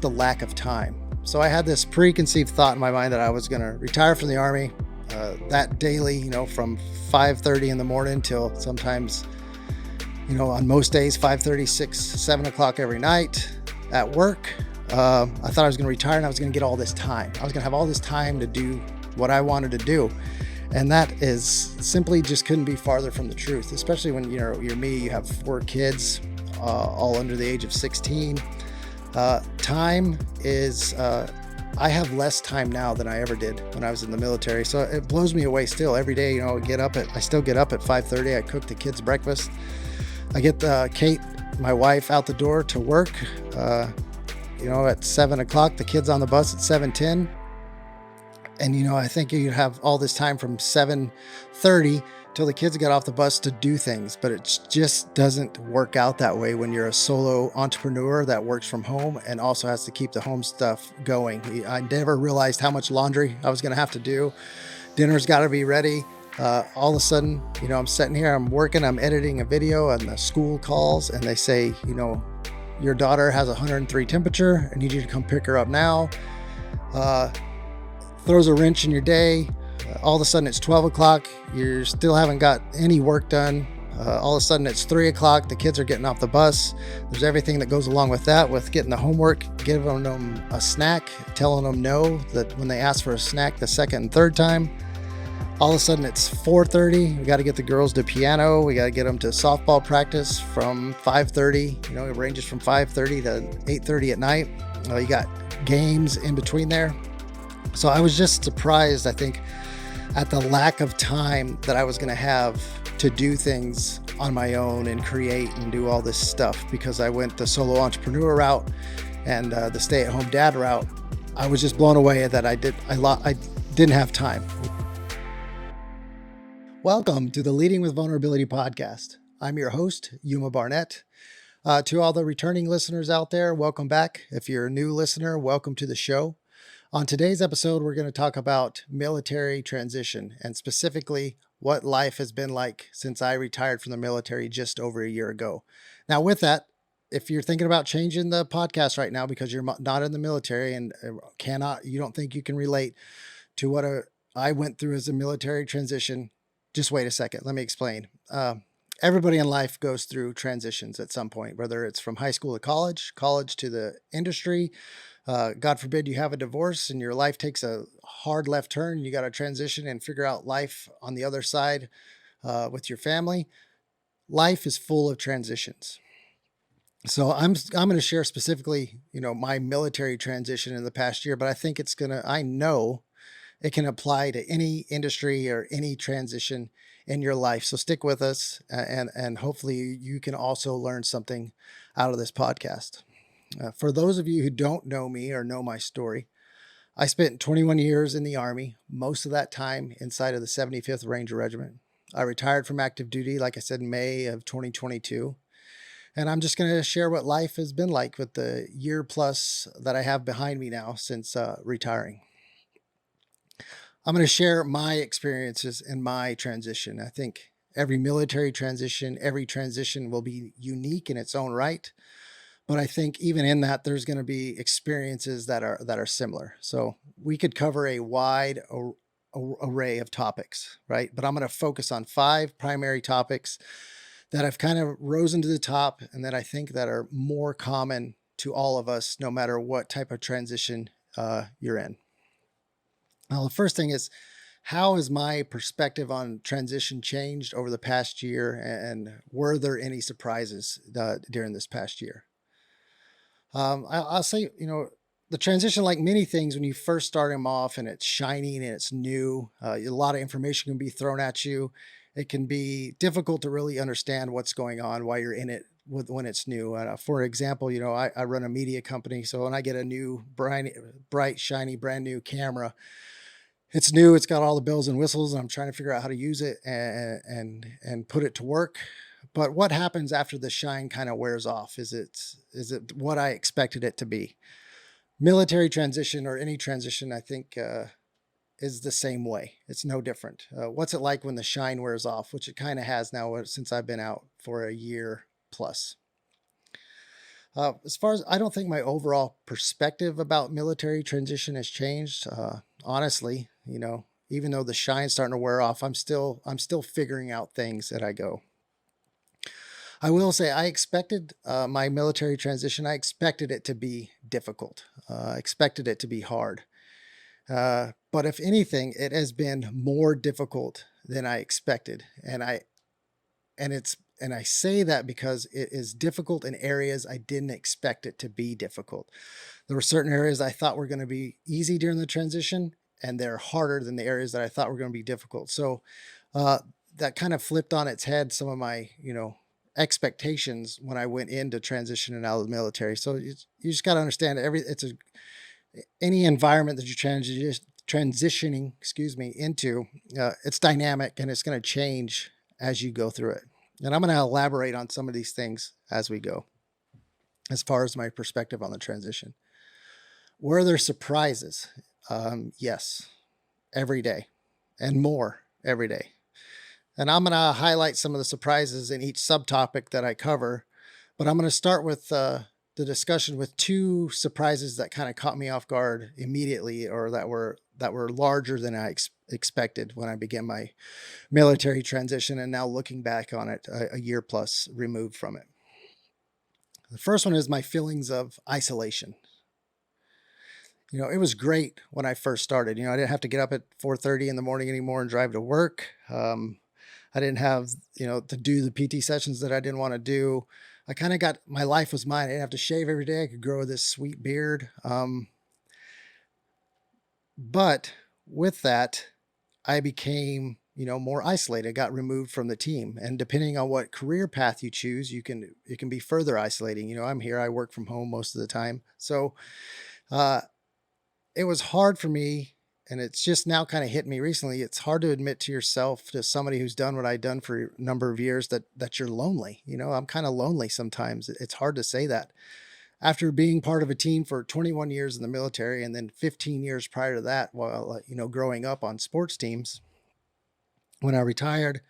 the lack of time. So I had this preconceived thought in my mind that I was going to retire from the Army that daily, from 5:30 in the morning till sometimes, on most days, 5:30, 6, 7 o'clock every night at work. I thought I was going to retire and I was going to get all this time. I was going to have all this time to do what I wanted to do. And that is simply just couldn't be farther from the truth, especially when, you're me, you have 4 kids, all under the age of 16. Time is, I have less time now than I ever did when I was in the military. So it blows me away still every day. I still get up at 5:30. I cook the kids breakfast. I get Kate, my wife, out the door to work, at 7 o'clock, the kids on the bus at 7:10. And, I think you have all this time from 7:30 till the kids get off the bus to do things, but it just doesn't work out that way when you're a solo entrepreneur that works from home and also has to keep the home stuff going. I never realized how much laundry I was going to have to do. Dinner's got to be ready. All of a sudden, I'm sitting here, I'm working, I'm editing a video, and the school calls and they say, your daughter has 103 temperature. I need you to come pick her up now. Throws a wrench in your day. All of a sudden it's 12 o'clock. You still haven't got any work done. All of a sudden it's 3 o'clock. The kids are getting off the bus. There's everything that goes along with that, with getting the homework, giving them a snack, telling them no, that when they ask for a snack the second and third time. All of a sudden it's 4:30. We got to get the girls to piano. We got to get them to softball practice from 5:30. It ranges from 5:30 to 8:30 at night. You got games in between there. So I was just surprised, I think, at the lack of time that I was going to have to do things on my own and create and do all this stuff, because I went the solo entrepreneur route and the stay-at-home dad route. I was just blown away that I didn't have time. Welcome to the Leading with Vulnerability podcast. I'm your host, Yuma Barnett. To all the returning listeners out there, welcome back. If you're a new listener, welcome to the show. On today's episode, we're going to talk about military transition and specifically what life has been like since I retired from the military just over a year ago. Now, with that, if you're thinking about changing the podcast right now because you're not in the military and you don't think you can relate to what I went through as a military transition, just wait a second. Let me explain. Everybody in life goes through transitions at some point, whether it's from high school to college to the industry. God forbid you have a divorce and your life takes a hard left turn. You got to transition and figure out life on the other side with your family. Life is full of transitions. So I'm going to share specifically, my military transition in the past year, but I think I know it can apply to any industry or any transition in your life. So stick with us and hopefully you can also learn something out of this podcast. For those of you who don't know me or know my story, I spent 21 years in the Army, most of that time inside of the 75th Ranger Regiment. I retired from active duty, like I said, in May of 2022. And I'm just going to share what life has been like with the year plus that I have behind me now since retiring. I'm going to share my experiences in my transition. I think every military transition, every transition will be unique in its own right. But I think even in that, there's going to be experiences that are similar. So we could cover a wide array of topics, right? But I'm going to focus on 5 primary topics that have kind of risen to the top and that I think that are more common to all of us, no matter what type of transition you're in. Now, the first thing is, how has my perspective on transition changed over the past year? And were there any surprises during this past year? I'll say, the transition, like many things, when you first start them off and it's shiny and it's new, a lot of information can be thrown at you. It can be difficult to really understand what's going on while you're in it when it's new. For example, I run a media company. So when I get a new bright, shiny, brand new camera, it's new. It's got all the bells and whistles. And I'm trying to figure out how to use it and put it to work. But what happens after the shine kind of wears off? Is it what I expected it to be? Military transition or any transition, I think, is the same way. It's no different. What's it like when the shine wears off, which it kind of has now since I've been out for a year plus? As far as I don't think my overall perspective about military transition has changed. Honestly, even though the shine's starting to wear off, I'm still figuring out things as I go. I will say I expected my military transition. I expected it to be difficult. I expected it to be hard. But if anything, it has been more difficult than I expected, and I say that because it is difficult in areas I didn't expect it to be difficult. There were certain areas I thought were going to be easy during the transition, and they're harder than the areas that I thought were going to be difficult. So uh, that kind of flipped on its head some of my, expectations when I went into transitioning out of the military. So you just got to understand any environment that you're transitioning, excuse me, into, it's dynamic and it's going to change as you go through it. And I'm going to elaborate on some of these things as we go, as far as my perspective on the transition. Were there surprises? Yes, every day and more every day. And I'm going to highlight some of the surprises in each subtopic that I cover, but I'm going to start with the discussion with two surprises that kind of caught me off guard immediately, or that were larger than I expected when I began my military transition, and now looking back on it a year plus removed from it. The first one is my feelings of isolation. It was great when I first started. I didn't have to get up at 4:30 in the morning anymore and drive to work. I didn't have, to do the PT sessions that I didn't want to do. I kind of got, my life was mine. I didn't have to shave every day. I could grow this sweet beard. But with that, I became, more isolated, got removed from the team. And depending on what career path you choose, it can be further isolating. I'm here, I work from home most of the time. So, uh, it was hard for me, and it's just now kind of hit me recently. It's hard to admit to yourself, to somebody who's done what I've done for a number of years, that you're lonely. I'm kind of lonely sometimes. It's hard to say that. After being part of a team for 21 years in the military, and then 15 years prior to that, while growing up on sports teams, when I retired,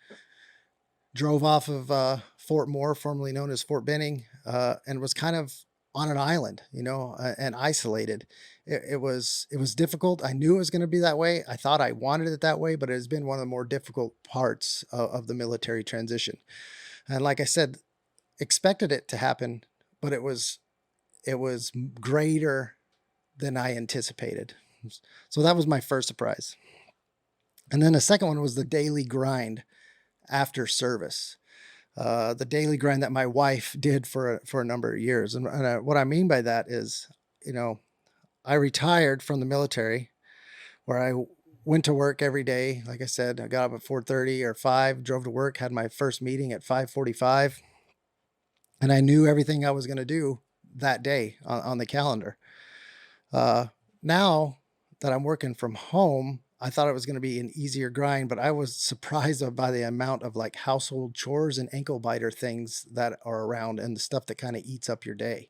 drove off of Fort Moore, formerly known as Fort Benning, and was kind of on an island, and isolated. It was difficult. I knew it was going to be that way. I thought I wanted it that way, but it has been one of the more difficult parts of the military transition. And like I said, expected it to happen, but it was greater than I anticipated. So that was my first surprise. And then the second one was the daily grind after service. The daily grind that my wife did for a number of years. And what I mean by that is, I retired from the military, where I went to work every day. Like I said, I got up at 4:30 or 5, drove to work, had my first meeting at 5:45, and I knew everything I was going to do that day on the calendar. Now that I'm working from home, I thought it was going to be an easier grind, but I was surprised by the amount of like household chores and ankle biter things that are around, and the stuff that kind of eats up your day.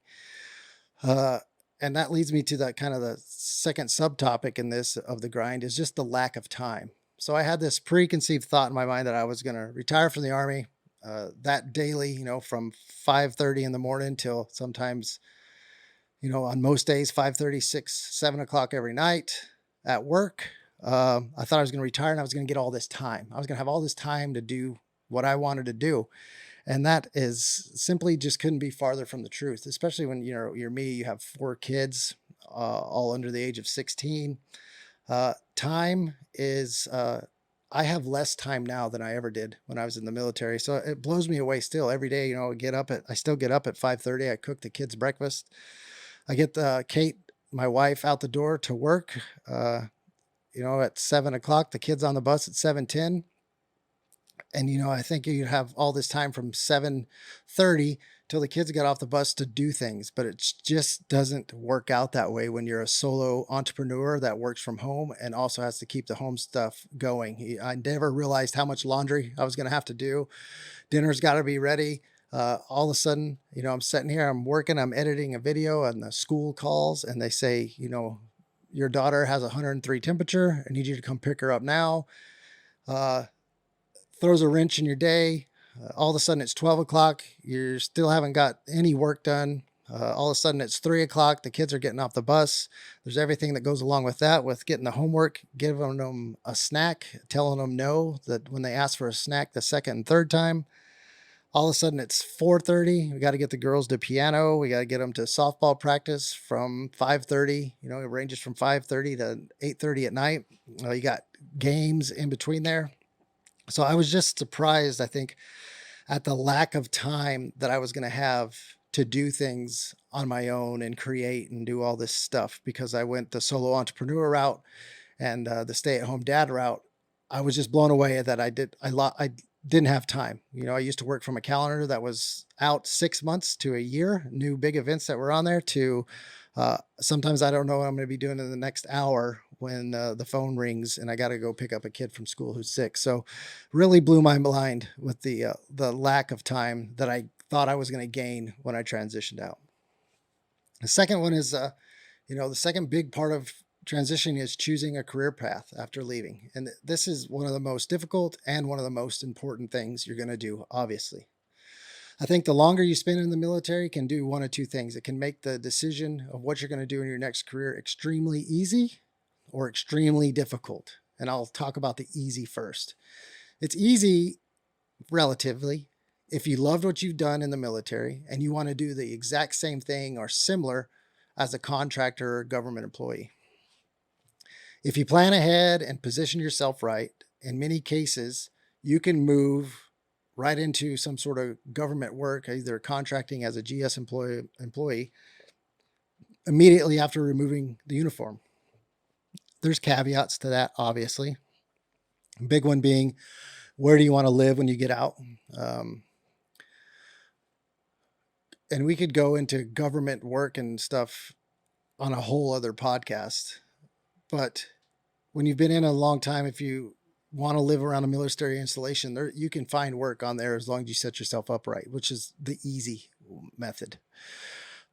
Uh, and that leads me to that kind of the second subtopic in this of the grind, is just the lack of time. So I had this preconceived thought in my mind that I was going to retire from the Army, that daily, from 5:30 in the morning till sometimes, on most days, 5:30, 6, 7 o'clock every night at work. I thought I was going to retire and I was going to get all this time. I was going to have all this time to do what I wanted to do. And that is simply just couldn't be farther from the truth, especially when, you're me, you have 4 kids, all under the age of 16. Time is, I have less time now than I ever did when I was in the military. So it blows me away still every day. I still get up at 5:30. I cook the kids breakfast. I get Kate, my wife, out the door to work, at 7 o'clock. The kids on the bus at 7:10. And, I think you have all this time from 7:30 till the kids get off the bus to do things, but it just doesn't work out that way when you're a solo entrepreneur that works from home and also has to keep the home stuff going. I never realized how much laundry I was going to have to do. Dinner's got to be ready. All of a sudden, I'm sitting here, I'm working, I'm editing a video, and the school calls and they say, your daughter has 103 temperature. I need you to come pick her up now. Throws a wrench in your day. All of a sudden it's 12 o'clock. You still haven't got any work done. All of a sudden it's 3 o'clock. The kids are getting off the bus. There's everything that goes along with that, with getting the homework, giving them a snack, telling them no, that when they ask for a snack the second and third time, all of a sudden it's 4:30. We got to get the girls to piano. We got to get them to softball practice from 5:30. It ranges from 5:30 to 8:30 at night. You got games in between there. So I was just surprised, I think, at the lack of time that I was going to have to do things on my own and create and do all this stuff, because I went the solo entrepreneur route and the stay-at-home dad route. I was just blown away that I didn't have time. I used to work from a calendar that was out 6 months to a year, new big events that were on there, to sometimes I don't know what I'm going to be doing in the next hour when the phone rings and I got to go pick up a kid from school who's sick. So really blew my mind with the lack of time that I thought I was going to gain when I transitioned out. The second one is, the second big part of transitioning is choosing a career path after leaving. And this is one of the most difficult and one of the most important things you're going to do, obviously. I think the longer you spend in the military can do one of two things. It can make the decision of what you're going to do in your next career extremely easy or extremely difficult. And I'll talk about the easy first. It's easy, relatively, if you loved what you've done in the military and you want to do the exact same thing or similar as a contractor or government employee. If you plan ahead and position yourself right, in many cases, you can move right into some sort of government work, either contracting as a GS employee immediately after removing the uniform. There's caveats to that, obviously. A big one being, where do you want to live when you get out? And we could go into government work and stuff on a whole other podcast. But when you've been in a long time, if you want to live around a military installation, there you can find work on there as long as you set yourself up right, which is the easy method.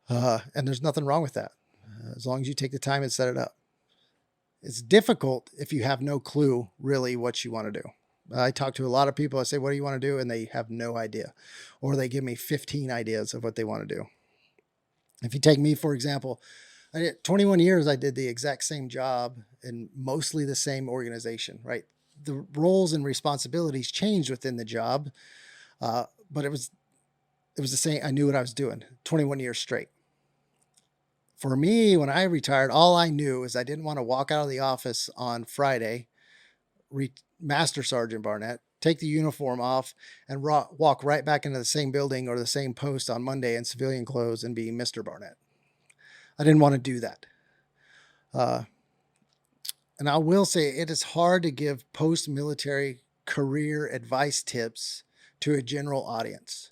And there's nothing wrong with that, as long as you take the time and set it up. It's difficult if you have no clue really what you want to do. I talk to a lot of people. I say, what do you want to do? And they have no idea, or they give me 15 ideas of what they want to do. If you take me, for example, I did 21 years. I did the exact same job in mostly the same organization, right? The roles and responsibilities changed within the job, but it was the same. I knew what I was doing 21 years straight. For me, when I retired, all I knew is I didn't want to walk out of the office on Friday, Master Sergeant Barnett, take the uniform off and walk right back into the same building or the same post on Monday in civilian clothes and be Mr. Barnett. I didn't want to do that. And I will say it is hard to give post-military career advice tips to a general audience.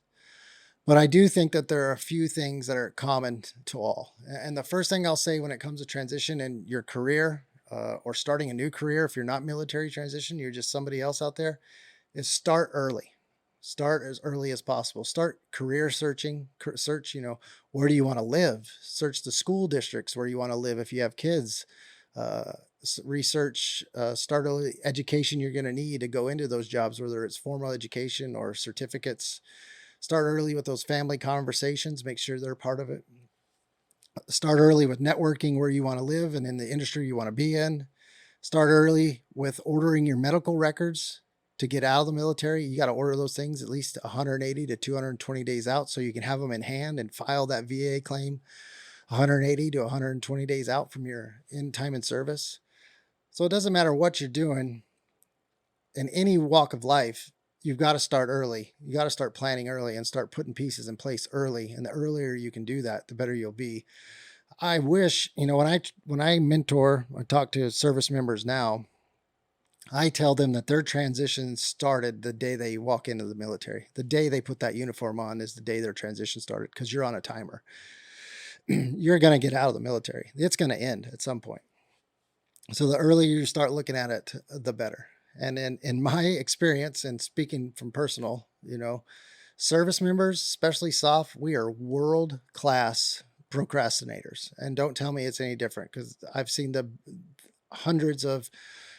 But I do think that there are a few things that are common to all. And the first thing I'll say when it comes to transition in your career, or starting a new career, if you're not military transition, you're just somebody else out there, is start early. Start as early as possible. Start career searching. Search, where do you want to live? Search the school districts where you want to live if you have kids. Research, start early education you're going to need to go into those jobs, whether it's formal education or certificates. Start early with those family conversations. Make sure they're part of it. Start early with networking where you want to live and in the industry you want to be in. Start early with ordering your medical records to get out of the military. You got to order those things at least 180 to 220 days out so you can have them in hand and file that VA claim 180 to 120 days out from your time in service. So it doesn't matter what you're doing in any walk of life. You've got to start early. You got to start planning early and start putting pieces in place early. And the earlier you can do that, the better you'll be. I wish, when I mentor or talk to service members now, I tell them that their transition started the day they walk into the military. The day they put that uniform on is the day their transition started, because you're on a timer. You're going to get out of the military. It's going to end at some point. So the earlier you start looking at it, the better. And in my experience, and speaking from personal, service members, especially SOF, we are world-class procrastinators. And don't tell me it's any different, because I've seen the hundreds of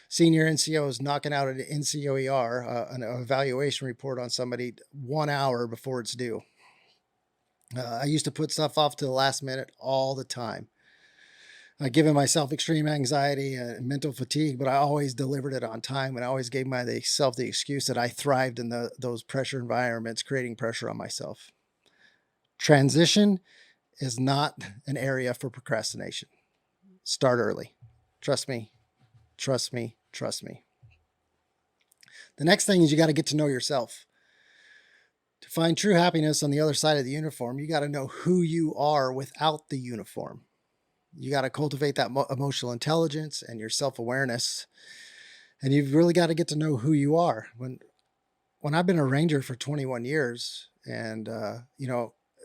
senior NCOs knocking out an NCOER, an evaluation report on somebody 1 hour before it's due. I used to put stuff off to the last minute all the time, giving myself extreme anxiety and mental fatigue, but I always delivered it on time, and I always gave myself the excuse that I thrived in those pressure environments, creating pressure on myself. Transition is not an area for procrastination. Start early. Trust me, trust me, trust me. The next thing is you got to get to know yourself. To find true happiness on the other side of the uniform, you got to know who you are without the uniform. You got to cultivate that emotional intelligence and your self-awareness. And you've really got to get to know who you are. When I've been a ranger for 21 years, and as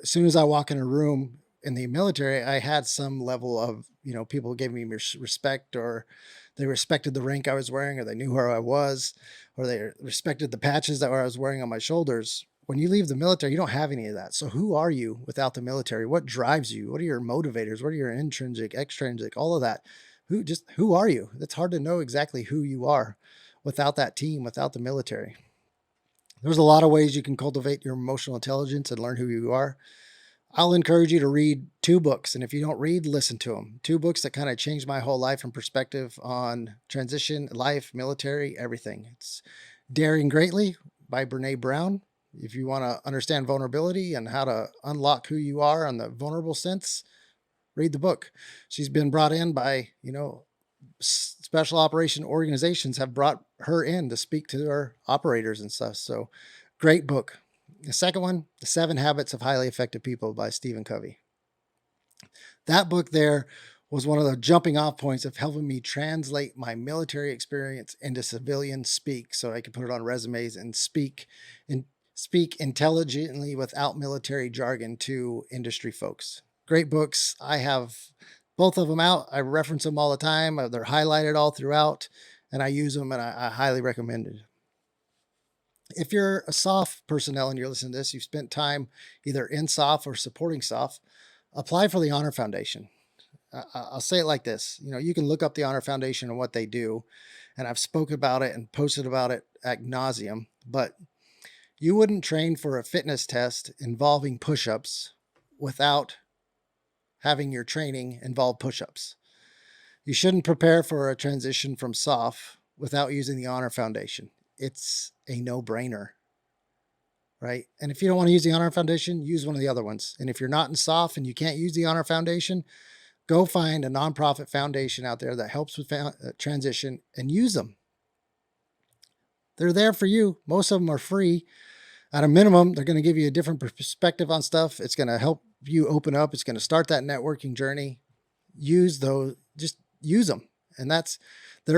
soon as I walk in a room in the military, I had some level of, people gave me respect, or they respected the rank I was wearing, or they knew who I was, or they respected the patches that I was wearing on my shoulders. When you leave the military, you don't have any of that. So who are you without the military? What drives you? What are your motivators? What are your intrinsic, extrinsic, all of that? Who are you? It's hard to know exactly who you are without that team, without the military. There's a lot of ways you can cultivate your emotional intelligence and learn who you are. I'll encourage you to read 2 books. And if you don't read, listen to them. 2 books that kind of changed my whole life and perspective on transition, life, military, everything. It's Daring Greatly by Brene Brown. If you want to understand vulnerability and how to unlock who you are on the vulnerable sense, read the book. She's been brought in by, special operation organizations have brought her in to speak to their operators and stuff. So great book. The second one, The 7 Habits of Highly Effective People by Stephen Covey. That book there was one of the jumping off points of helping me translate my military experience into civilian speak, so I could put it on resumes and speak intelligently without military jargon to industry folks. Great books. I have both of them out. I reference them all the time. They're highlighted all throughout, and I use them, and I highly recommend it. If you're a SOF personnel and you're listening to this, you've spent time either in SOF or supporting SOF, apply for the Honor Foundation. I'll say it like this. You can look up the Honor Foundation and what they do, and I've spoken about it and posted about it ad nauseum, but you wouldn't train for a fitness test involving push-ups without having your training involve push-ups. You shouldn't prepare for a transition from SOF without using the Honor Foundation. It's a no-brainer, right? And if you don't want to use the Honor Foundation, use one of the other ones. And if you're not in SOF and you can't use the Honor Foundation, go find a nonprofit foundation out there that helps with transition and use them. They're there for you. Most of them are free. At a minimum, they're going to give you a different perspective on stuff. It's going to help you open up. It's going to start that networking journey. Use those, just use them. And they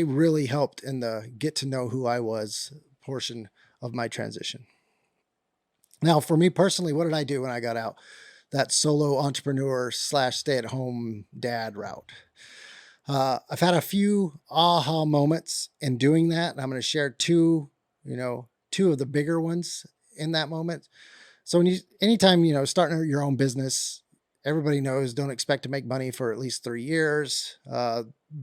really helped in the get to know who I was portion of my transition. Now, for me personally, what did I do when I got out? That solo entrepreneur / stay-at-home dad route. I've had a few aha moments in doing that, and I'm going to share two of the bigger ones in that moment. So anytime, starting your own business, everybody knows, don't expect to make money for at least 3 years.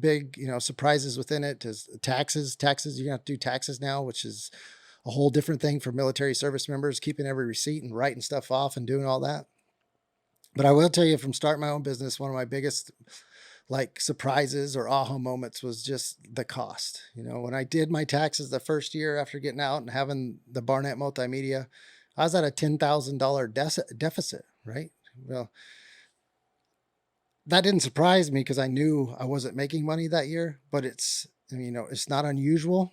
Big, surprises within it is taxes. You're going to have to do taxes now, which is a whole different thing for military service members, keeping every receipt and writing stuff off and doing all that. But I will tell you, from starting my own business, one of my biggest surprises or aha moments was just the cost. When I did my taxes the first year after getting out and having the Barnett Multimedia, I was at a $10,000 deficit, right? Well, that didn't surprise me because I knew I wasn't making money that year, but it's not unusual,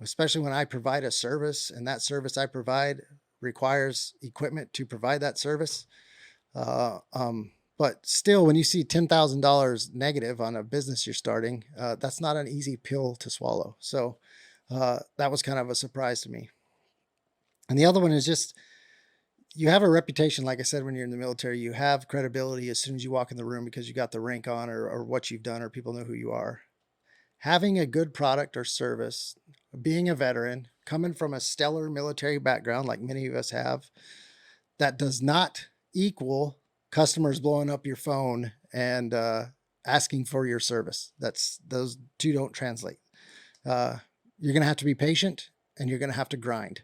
especially when I provide a service, and that service I provide requires equipment to provide that service. But still, when you see $10,000 negative on a business you're starting, that's not an easy pill to swallow. So that was kind of a surprise to me. And the other one is just, you have a reputation. Like I said, when you're in the military, you have credibility as soon as you walk in the room because you got the rank on or what you've done, or people know who you are. Having a good product or service, being a veteran, coming from a stellar military background like many of us have, that does not equal customers blowing up your phone and asking for your service. Those two don't translate. You're going to have to be patient, and you're going to have to grind.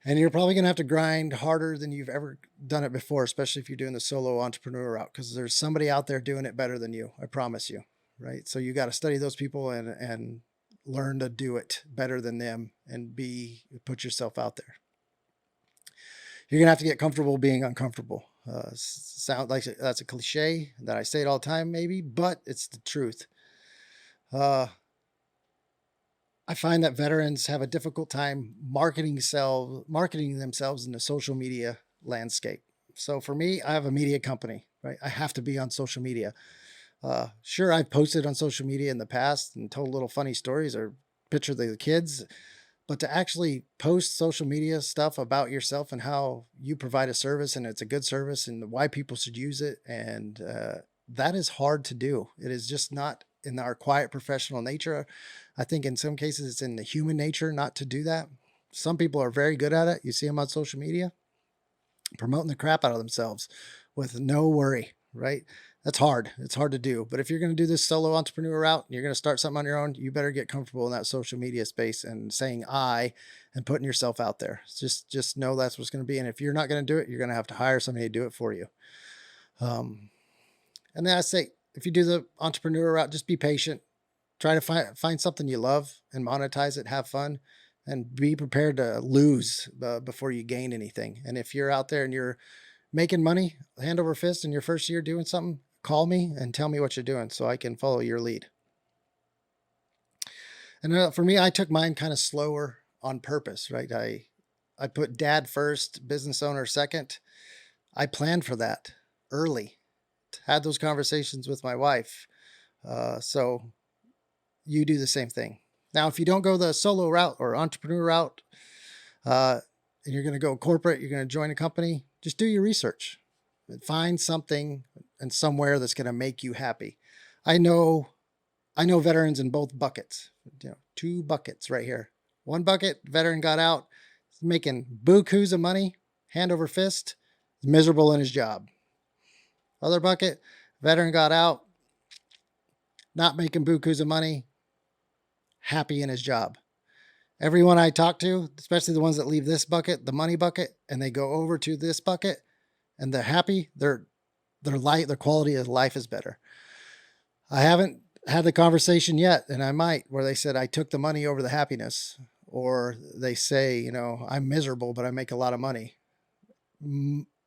And you're probably going to have to grind harder than you've ever done it before, especially if you're doing the solo entrepreneur route, because there's somebody out there doing it better than you. I promise you. Right. So you got to study those people and learn to do it better than them and put yourself out there. You're going to have to get comfortable being uncomfortable. Sound like that's a cliche that I say it all the time, maybe, but it's the truth. I find that veterans have a difficult time marketing themselves in the social media landscape. So for me, I have a media company, right? I have to be on social media. Sure, I've posted on social media in the past and told little funny stories or picture of the kids, but to actually post social media stuff about yourself and how you provide a service and it's a good service and why people should use it, and that is hard to do. It is just not in our quiet professional nature. I think in some cases it's in the human nature not to do that. Some people are very good at it. You see them on social media promoting the crap out of themselves with no worry, right? That's hard. It's hard to do. But if you're going to do this solo entrepreneur route and you're going to start something on your own, you better get comfortable in that social media space and saying I and putting yourself out there. Just know that's what's going to be. And if you're not going to do it, you're going to have to hire somebody to do it for you. And then I say, if you do the entrepreneur route, just be patient. Try to find something you love and monetize it, have fun, and be prepared to lose before you gain anything. And if you're out there and you're making money hand over fist in your first year doing something, call me and tell me what you're doing so I can follow your lead. And for me, I took mine kind of slower on purpose, right? I put dad first, business owner second. I planned for that early, had those conversations with my wife. So you do the same thing. Now, if you don't go the solo route or entrepreneur route, and you're going to go corporate, you're going to join a company, just do your research and find something and somewhere that's going to make you happy. I know veterans in both buckets, 2 buckets right here. One bucket, veteran got out, making bukus of money, hand over fist, miserable in his job. Other bucket, veteran got out, not making bukus of money, happy in his job. Everyone I talk to, especially the ones that leave this bucket, the money bucket, and they go over to this bucket and they're happy, their quality of life is better. I haven't had the conversation yet, and I might, where they said I took the money over the happiness, or they say, I'm miserable, but I make a lot of money.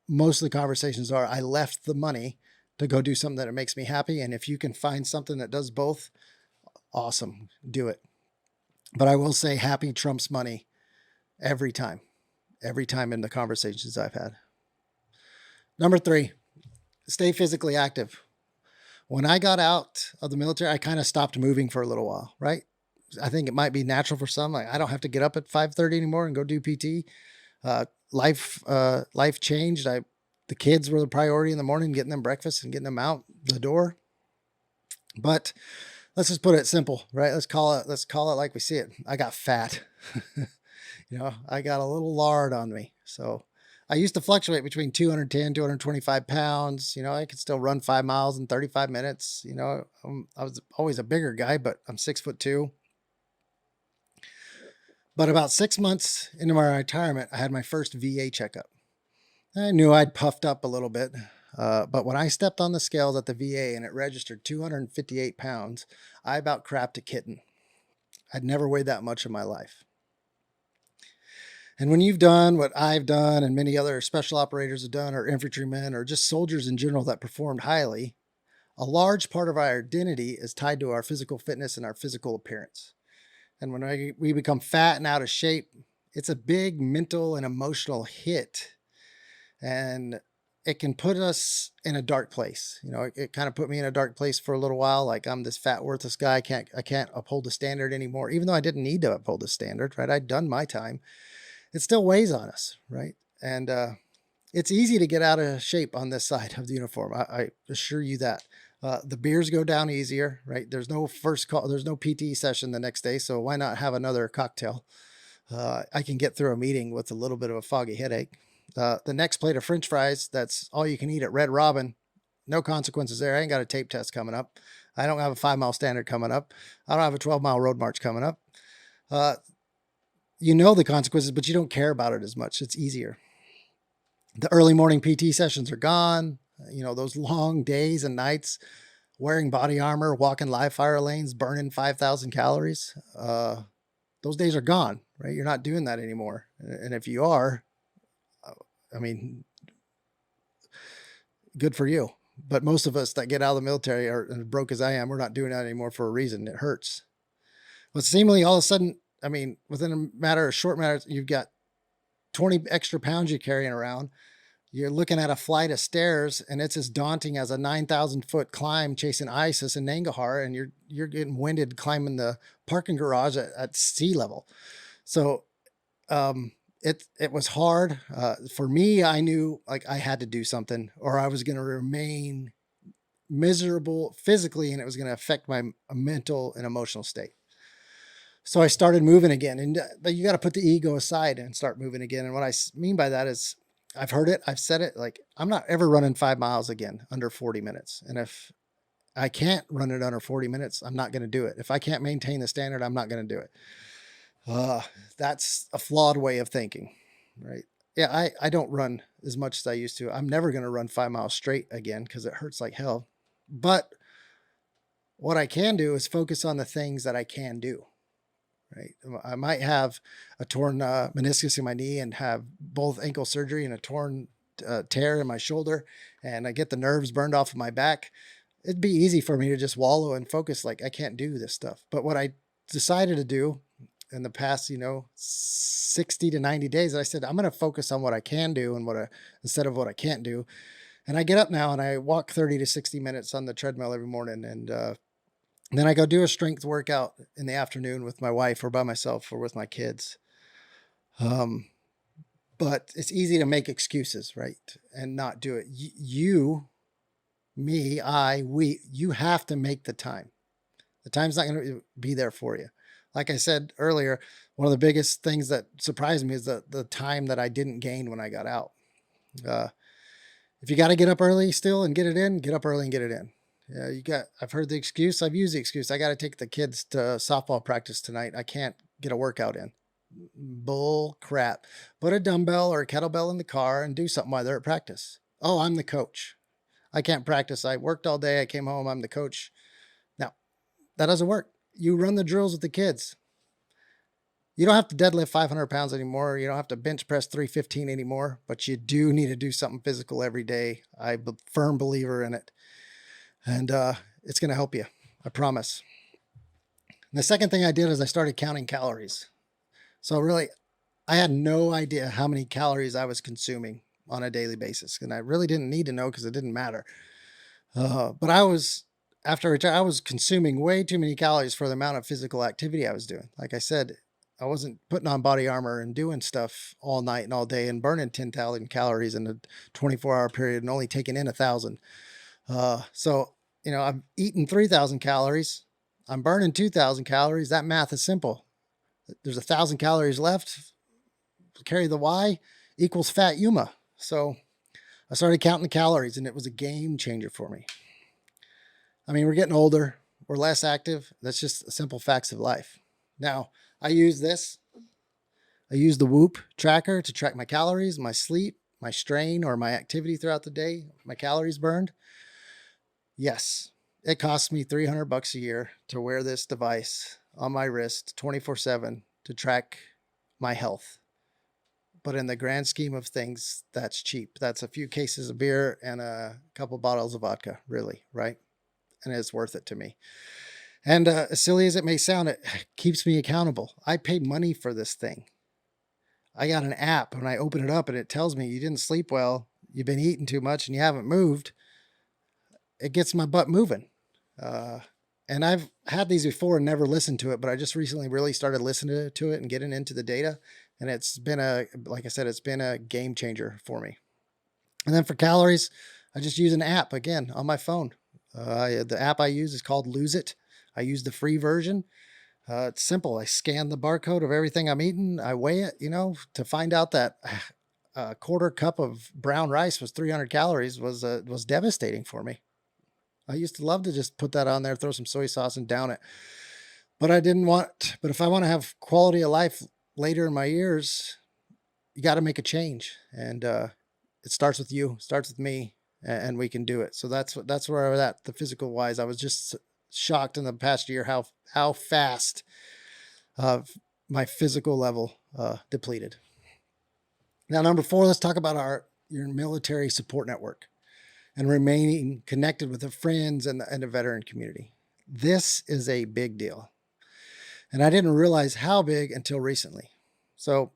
Most of the conversations are, I left the money to go do something that makes me happy. And if you can find something that does both, awesome, do it. But I will say happy trumps money every time in the conversations I've had. Number 3, stay physically active. When I got out of the military, I kind of stopped moving for a little while, right? I think it might be natural for some. Like, I don't have to get up at 5:30 anymore and go do PT. Life changed. The kids were the priority in the morning, getting them breakfast and getting them out the door. But let's just put it simple, right? Let's call it like we see it. I got fat. I got a little lard on me. So I used to fluctuate between 210, 225 pounds. I could still run 5 miles in 35 minutes. I was always a bigger guy, but I'm 6'2". But about 6 months into my retirement, I had my first VA checkup. I knew I'd puffed up a little bit. But when I stepped on the scales at the VA and it registered 258 pounds, I about crapped a kitten. I'd never weighed that much in my life. And when you've done what I've done and many other special operators have done, or infantrymen, or just soldiers in general that performed highly, a large part of our identity is tied to our physical fitness and our physical appearance. And when we become fat and out of shape, it's a big mental and emotional hit. And it can put us in a dark place. It kind of put me in a dark place for a little while. Like, I'm this fat, worthless guy. I can't uphold the standard anymore, even though I didn't need to uphold the standard, right? I'd done my time. It still weighs on us, right? And it's easy to get out of shape on this side of the uniform. I assure you that. The beers go down easier, right? There's no first call. There's no PT session the next day. So why not have another cocktail? I can get through a meeting with a little bit of a foggy headache. The next plate of French fries, that's all you can eat at Red Robin. No consequences there. I ain't got a tape test coming up. I don't have a 5-mile standard coming up. I don't have a 12-mile road march coming up. you know the consequences, but you don't care about it as much. It's easier. The early morning PT sessions are gone. You know, those long days and nights wearing body armor, walking live fire lanes, burning 5,000 calories. Those days are gone, right? You're not doing that anymore. And if you are, I mean, good for you. But most of us that get out of the military are as broke as I am. We're not doing that anymore for a reason. It hurts. But seemingly all of a sudden, I mean, within a short matter, you've got 20 extra pounds you're carrying around. You're looking at a flight of stairs and it's as daunting as a 9,000 foot climb chasing ISIS in Nangarhar. And you're getting winded climbing the parking garage at sea level. So, it was hard. For me, I knew like I had to do something or I was going to remain miserable physically and it was going to affect my mental and emotional state. So I started moving again, and but you got to put the ego aside and start moving again. And what I mean by that is I've heard it, I've said it, like I'm not ever running 5 miles again under 40 minutes. And if I can't run it under 40 minutes, I'm not going to do it. If I can't maintain the standard, I'm not going to do it. That's a flawed way of thinking, right? Yeah, I don't run as much as I used to. I'm never going to run 5 miles straight again because it hurts like hell. But what I can do is focus on the things that I can do, right? I might have a torn meniscus in my knee and have both ankle surgery and a torn tear in my shoulder, and I get the nerves burned off of my back. It'd be easy for me to just wallow and focus like I can't do this stuff. But what I decided to do in the past, 60 to 90 days, I said, I'm going to focus on what I can do and instead of what I can't do. And I get up now and I walk 30 to 60 minutes on the treadmill every morning. And then I go do a strength workout in the afternoon with my wife or by myself or with my kids. But it's easy to make excuses, right? And not do it. You have to make the time. The time's not going to be there for you. Like I said earlier, one of the biggest things that surprised me is the time that I didn't gain when I got out. If you got to get up early still and get it in, get up early and get it in. Yeah, I've heard the excuse. I've used the excuse. I got to take the kids to softball practice tonight. I can't get a workout in. Bull crap. Put a dumbbell or a kettlebell in the car and do something while they're at practice. Oh, I'm the coach. I can't practice. I worked all day. I came home. I'm the coach. Now, that doesn't work. You run the drills with the kids. You don't have to deadlift 500 pounds anymore. You don't have to bench press 315 anymore, but you do need to do something physical every day. I'm a firm believer in it. And it's going to help you. I promise. And the second thing I did is I started counting calories. So really, I had no idea how many calories I was consuming on a daily basis. And I really didn't need to know because it didn't matter. But after I was consuming way too many calories for the amount of physical activity I was doing. Like I said, I wasn't putting on body armor and doing stuff all night and all day and burning 10,000 calories in a 24-hour period and only taking in 1,000. So, I'm eating 3,000 calories. I'm burning 2,000 calories. That math is simple. There's 1,000 calories left. Carry the Y equals fat Yuma. So I started counting the calories and it was a game changer for me. I mean, we're getting older. We're less active. That's just simple facts of life. Now, I use this. I use the Whoop tracker to track my calories, my sleep, my strain, or my activity throughout the day, my calories burned. Yes, it costs me $300 a year to wear this device on my wrist 24/7 to track my health. But in the grand scheme of things, that's cheap. That's a few cases of beer and a couple bottles of vodka, really, right? And it's worth it to me. And as silly as it may sound, it keeps me accountable. I pay money for this thing. I got an app and I open it up and it tells me you didn't sleep well, you've been eating too much and you haven't moved. It gets my butt moving. And I've had these before and never listened to it, but I just recently really started listening to it and getting into the data. And it's been like I said, it's been a game changer for me. And then for calories, I just use an app again on my phone. The app I use is called Lose It. I use the free version. It's simple. I scan the barcode of everything I'm eating. I weigh it, to find out that a quarter cup of brown rice was 300 calories was devastating for me. I used to love to just put that on there, throw some soy sauce and down it. But if I want to have quality of life later in my years, you got to make a change. And it starts with you, starts with me, and we can do it. So that's where I was at, the physical wise. I was just shocked in the past year how fast my physical level depleted. Now, number 4, let's talk about your military support network and remaining connected with the friends and the veteran community. This is a big deal. And I didn't realize how big until recently. So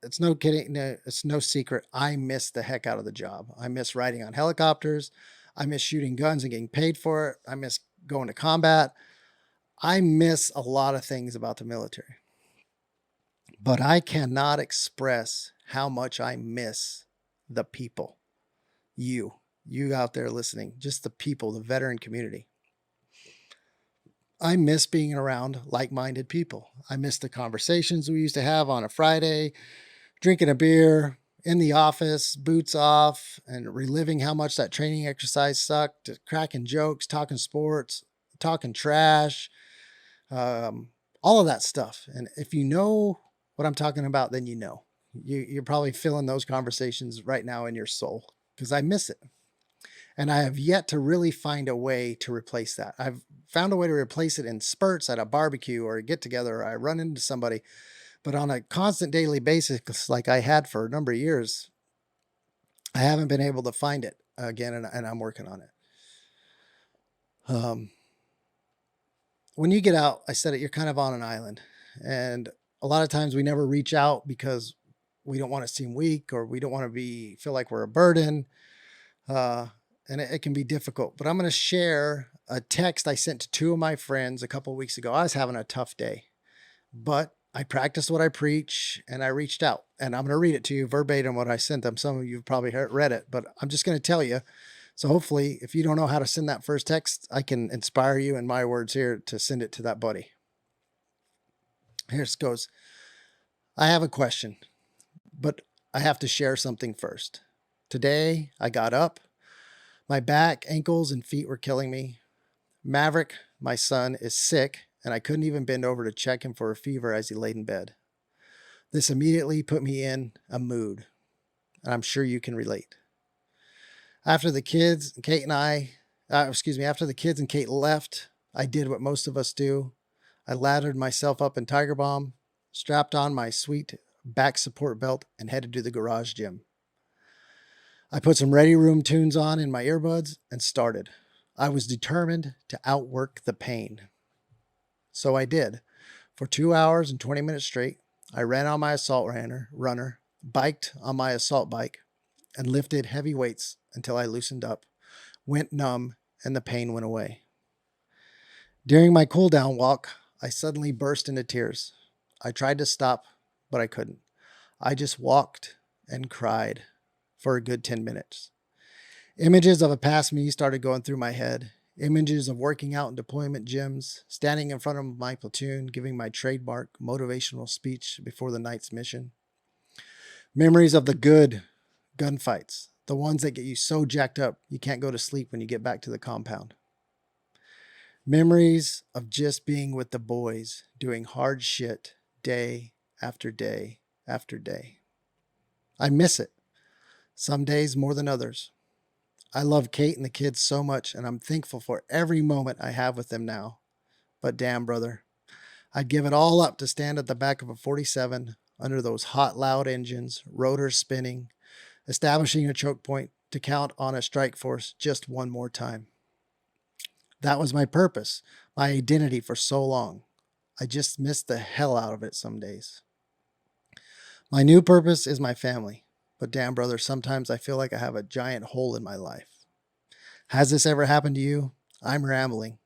it's no kidding. No, it's no secret. I miss the heck out of the job. I miss riding on helicopters. I miss shooting guns and getting paid for it. I miss going to combat. I miss a lot of things about the military. But I cannot express how much I miss the people. You out there listening, just the people, the veteran community. I miss being around like-minded people. I miss the conversations we used to have on a Friday, drinking a beer in the office, boots off, and reliving how much that training exercise sucked, cracking jokes, talking sports, talking trash, all of that stuff. And if you know what I'm talking about, then you know. You're probably feeling those conversations right now in your soul, because I miss it. And I have yet to really find a way to replace that. I've found a way to replace it in spurts at a barbecue or a get together, or I run into somebody, but on a constant daily basis, like I had for a number of years, I haven't been able to find it again. And I'm working on it. When you get out, I said it, you're kind of on an island, and a lot of times we never reach out because we don't want to seem weak, or we don't want to feel like we're a burden. And it can be difficult, but I'm going to share a text I sent to 2 of my friends a couple of weeks ago. I was having a tough day, but I practiced what I preach, and I reached out, and I'm going to read it to you verbatim what I sent them. Some of you have probably read it, but I'm just going to tell you. So hopefully, if you don't know how to send that first text, I can inspire you in my words here to send it to that buddy. Here it goes. I have a question, but I have to share something first. Today, I got up. My back, ankles, and feet were killing me. Maverick, my son, is sick, and I couldn't even bend over to check him for a fever as he laid in bed. This immediately put me in a mood, and I'm sure you can relate. After the kids and Kate left, I did what most of us do. I lathered myself up in Tiger Balm, strapped on my sweet back support belt, and headed to the garage gym. I put some Ready Room tunes on in my earbuds and started. I was determined to outwork the pain. So I did. For 2 hours and 20 minutes straight, I ran on my assault runner, biked on my assault bike, and lifted heavy weights until I loosened up, went numb, and the pain went away. During my cool down walk, I suddenly burst into tears. I tried to stop, but I couldn't. I just walked and cried for a good 10 minutes. Images of a past me started going through my head. Images of working out in deployment gyms, standing in front of my platoon, giving my trademark motivational speech before the night's mission. Memories of the good gunfights, the ones that get you so jacked up you can't go to sleep when you get back to the compound. Memories of just being with the boys, doing hard shit day after day after day. I miss it. Some days more than others. I love Kate and the kids so much, and I'm thankful for every moment I have with them now. But damn, brother, I'd give it all up to stand at the back of a 47 under those hot, loud engines, rotors spinning, establishing a choke point to count on a strike force just one more time. That was my purpose, my identity for so long. I just miss the hell out of it some days. My new purpose is my family. But damn, brother, sometimes I feel like I have a giant hole in my life. Has this ever happened to you? I'm rambling,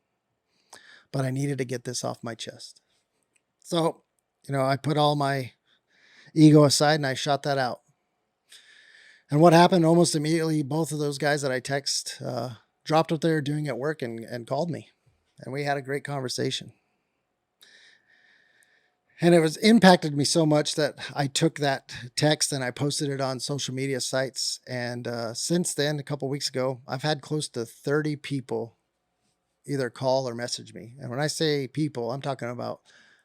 but I needed to get this off my chest. So, I put all my ego aside and I shot that out. And what happened almost immediately, both of those guys that I text dropped what they were doing at work and called me. And we had a great conversation. And it was impacted me so much that I took that text and I posted it on social media sites. And since then, a couple of weeks ago, I've had close to 30 people either call or message me. And when I say people, I'm talking about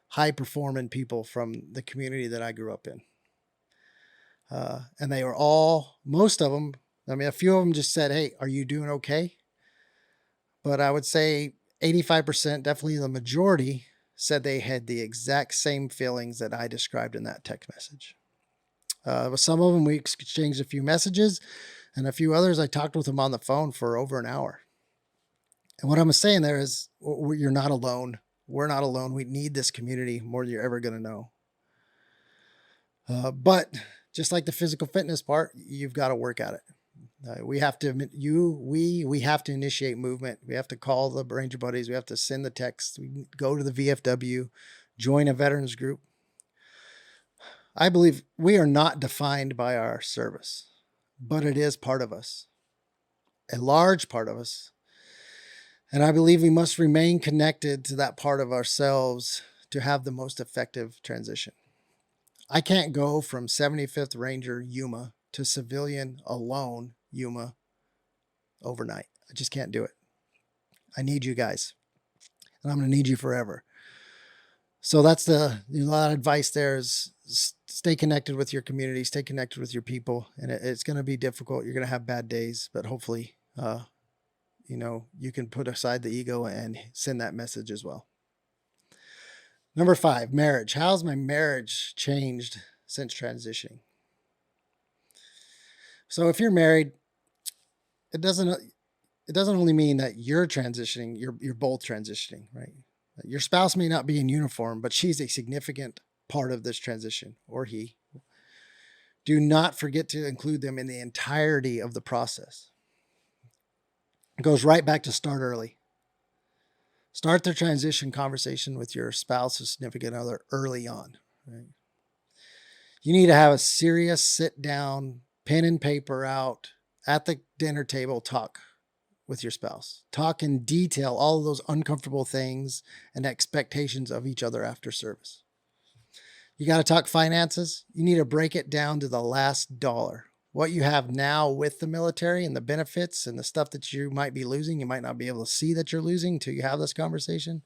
high performing people from the community that I grew up in. And they were all, most of them, I mean, a few of them just said, "Hey, are you doing okay?" But I would say 85%, definitely the majority, said they had the exact same feelings that I described in that text message. With some of them, we exchanged a few messages, and a few others, I talked with them on the phone for over an hour. And what I'm saying there is, you're not alone. We're not alone. We need this community more than you're ever going to know. But just like the physical fitness part, you've got to work at it. We have to, we have to initiate movement. We have to call the Ranger buddies. We have to send the text. We go to the VFW, join a veterans group. I believe we are not defined by our service, but it is part of us, a large part of us. And I believe we must remain connected to that part of ourselves to have the most effective transition. I can't go from 75th Ranger Yuma to civilian alone Yuma overnight. I just can't do it. I need you guys, and I'm going to need you forever. So that's a lot of advice there is stay connected with your community, stay connected with your people. And it's going to be difficult. You're going to have bad days, but hopefully, you can put aside the ego and send that message as well. Number 5, marriage. How's my marriage changed since transitioning? So if you're married, it doesn't only mean that you're transitioning, you're both transitioning, right? Your spouse may not be in uniform, but she's a significant part of this transition, or he. Do not forget to include them in the entirety of the process. It goes right back to start early. Start the transition conversation with your spouse or significant other early on, right? You need to have a serious sit down, pen and paper out at the dinner table talk with your spouse. Talk in detail all of those uncomfortable things and expectations of each other after service. You got to talk finances. You need to break it down to the last dollar. What you have now with the military and the benefits and the stuff that you might be losing, you might not be able to see that you're losing until you have this conversation.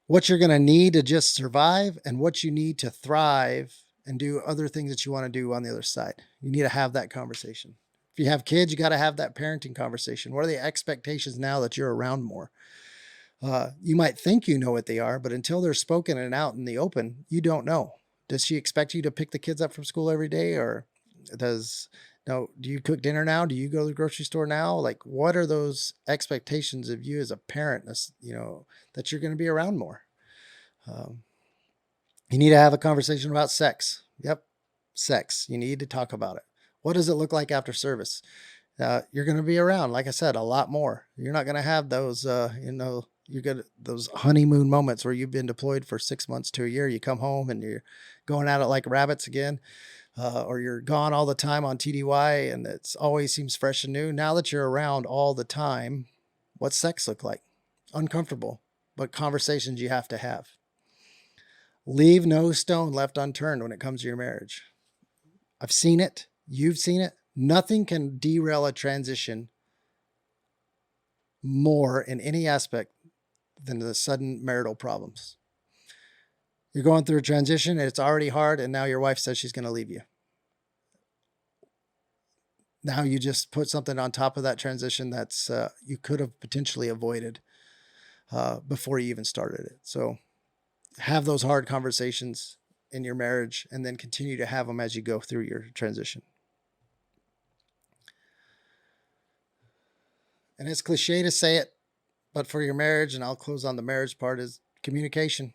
What you're going to need to just survive and what you need to thrive and do other things that you want to do on the other side. You need to have that conversation. If you have kids, you got to have that parenting conversation. What are the expectations now that you're around more? You might think you know what they are, but until they're spoken and out in the open, you don't know. Does she expect you to pick the kids up from school every day, or do you cook dinner now? Do you go to the grocery store now? Like, what are those expectations of you as a parent, that you're going to be around more? You need to have a conversation about sex. Yep. Sex. You need to talk about it. What does it look like after service? You're going to be around, like I said, a lot more. You're not going to have those, you get those honeymoon moments where you've been deployed for 6 months to a year. You come home and you're going at it like rabbits again. Or you're gone all the time on TDY and it always seems fresh and new. Now that you're around all the time, what's sex look like? Uncomfortable, but conversations you have to have. Leave no stone left unturned when it comes to your marriage. I've seen it. You've seen it. Nothing can derail a transition more in any aspect than the sudden marital problems. You're going through a transition and it's already hard, and now your wife says she's going to leave you. Now you just put something on top of that transition that's you could have potentially avoided before you even started it. So have those hard conversations in your marriage and then continue to have them as you go through your transition. And it's cliche to say it, but for your marriage, and I'll close on the marriage part, is communication.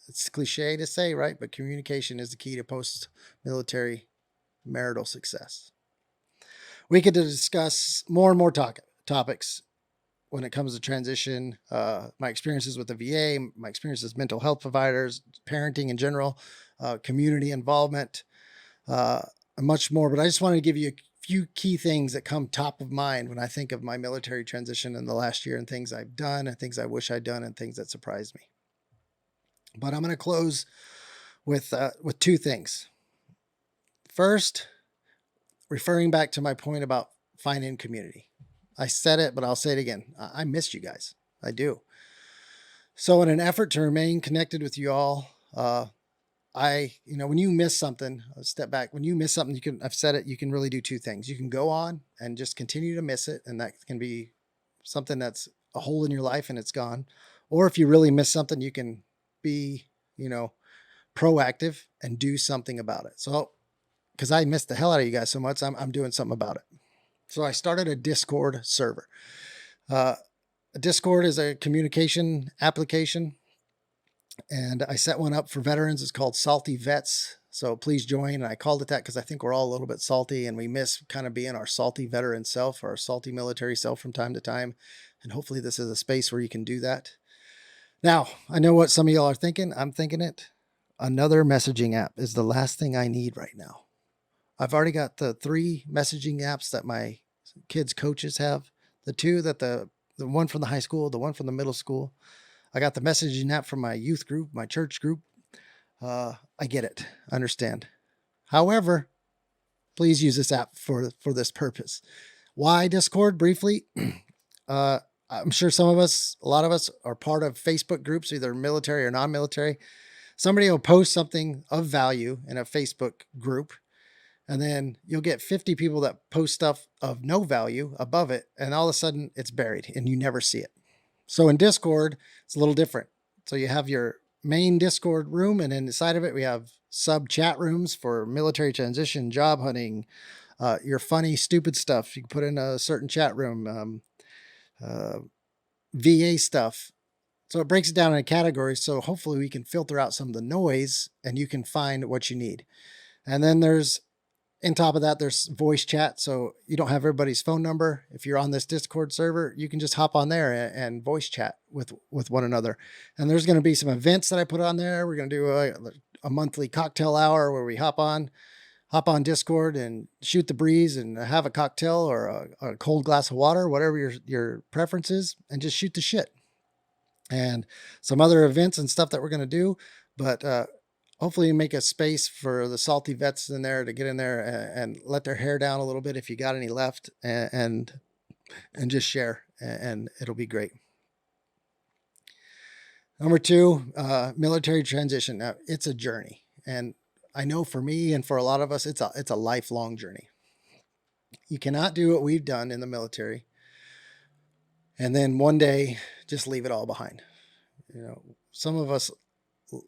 It's cliche to say, right? But communication is the key to post-military marital success. We could discuss more and more topics when it comes to transition, my experiences with the VA, my experiences as mental health providers, parenting in general, community involvement, and much more. But I just wanted to give you a few key things that come top of mind when I think of my military transition in the last year and things I've done and things I wish I'd done and things that surprised me. But I'm going to close with 2 things. First, referring back to my point about finding community. I said it, but I'll say it again. I miss you guys. I do. So in an effort to remain connected with you all, when you miss something, I'll step back. When you miss something, I've said it, you can really do two things. You can go on and just continue to miss it. And that can be something that's a hole in your life and it's gone. Or if you really miss something, you can be, proactive and do something about it. So, cause I missed the hell out of you guys so much, I'm doing something about it. So I started a Discord server. Discord is a communication application, and I set one up for veterans. It's called Salty Vets. So please join. And I called it that because I think we're all a little bit salty and we miss kind of being our salty veteran self or our salty military self from time to time. And hopefully this is a space where you can do that. Now, I know what some of y'all are thinking. I'm thinking it. Another messaging app is the last thing I need right now. I've already got the 3 messaging apps that my kids' coaches have, the 2 that the one from the high school, the one from the middle school. I got the messaging app from my youth group, my church group. I get it. I understand. However, please use this app for this purpose. Why Discord? Briefly, I'm sure a lot of us are part of Facebook groups, either military or non-military. Somebody will post something of value in a Facebook group, and then you'll get 50 people that post stuff of no value above it, and all of a sudden it's buried and you never see it. So in Discord, it's a little different. So you have your main Discord room, and inside of it, we have sub chat rooms for military transition, job hunting, your funny, stupid stuff. You can put in a certain chat room, VA stuff. So it breaks it down into categories. So hopefully we can filter out some of the noise and you can find what you need. And then on top of that, there's voice chat. So you don't have everybody's phone number. If you're on this Discord server, you can just hop on there and voice chat with one another. And there's going to be some events that I put on there. We're going to do a monthly cocktail hour where we hop on Discord and shoot the breeze and have a cocktail or a cold glass of water, whatever your preference is, and just shoot the shit. And some other events and stuff that we're going to do, but hopefully make a space for the salty vets in there to get in there and let their hair down a little bit if you got any left, and just share, and it'll be great. Number 2, military transition. Now, it's a journey, and I know for me and for a lot of us, it's a lifelong journey. You cannot do what we've done in the military and then one day just leave it all behind. Some of us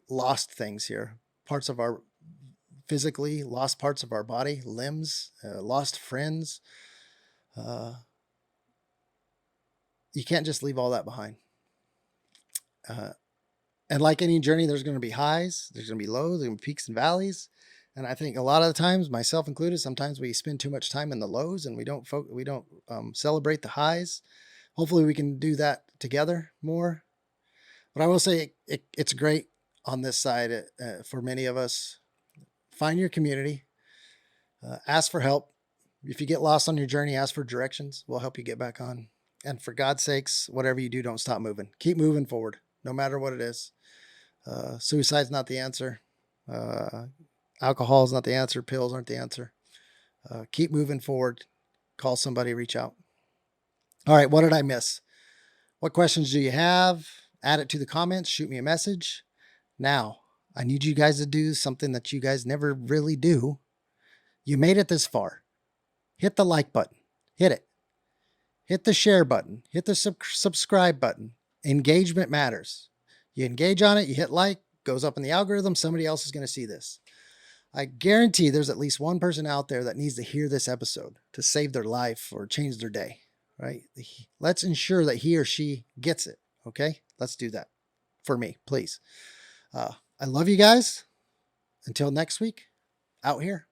lost things here, parts of our physically, lost parts of our body, limbs, lost friends. You can't just leave all that behind. And like any journey, there's going to be highs, there's going to be lows, there's going to be peaks and valleys. And I think a lot of the times, myself included, sometimes we spend too much time in the lows and we don't celebrate the highs. Hopefully we can do that together more. But I will say it's great on this side for many of us. Find your community, ask for help. If you get lost on your journey, ask for directions. We'll help you get back on. And for God's sakes, whatever you do, don't stop moving. Keep moving forward, no matter what it is. Suicide's not the answer. Alcohol is not the answer. Pills aren't the answer. Keep moving forward. Call somebody, reach out. All right. What did I miss? What questions do you have? Add it to the comments. Shoot me a message. Now, I need you guys to do something that you guys never really do. You made it this far. Hit the like button. Hit it. Hit the share button. Hit the subscribe button. Engagement matters. You engage on it, you hit like, goes up in the algorithm, somebody else is going to see this. I guarantee there's at least one person out there that needs to hear this episode to save their life or change their day, right? Let's ensure that he or she gets it, okay? Let's do that for me, please. I love you guys. Until next week, out here.